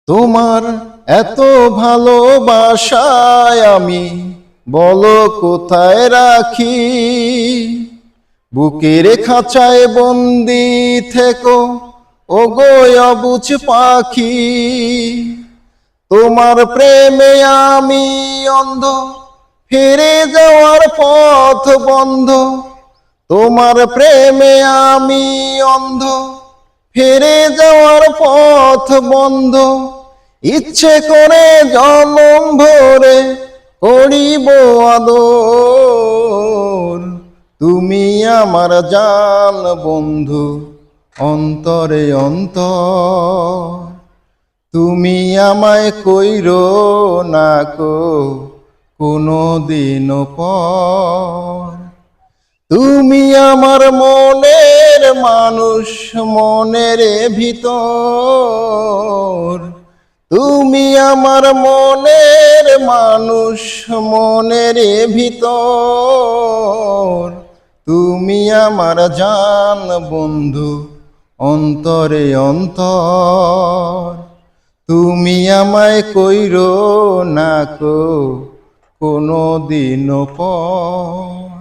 তোমার এত ভালোবাসায় আমি বলো কোথায় রাখি। বুকের খাঁচায় বন্দি থেকো ওগো অবুঝ পাখি। তোমার প্রেমে আমি অন্ধ, ফিরে যাওয়ার পথ বন্ধ। তোমার প্রেমে আমি অন্ধ, ফিরে যাওয়ার পথ বন্ধ। ইচ্ছে করে জনম ভরে করিব আদর। তুমি আমার জান বন্ধু, অন্তরে অন্তর। তুমি আমায় কইরো না কো কোনো দিনও পর। তুমি আমার মনের মানুষ, মনের ভিতর। তুমি আমার মনের মানুষ, মনের ভিতর। তুমি আমার জান বন্ধু, অন্তরে অন্তর। তুমি আমায় কইরো না কো কোনো দিনও পর।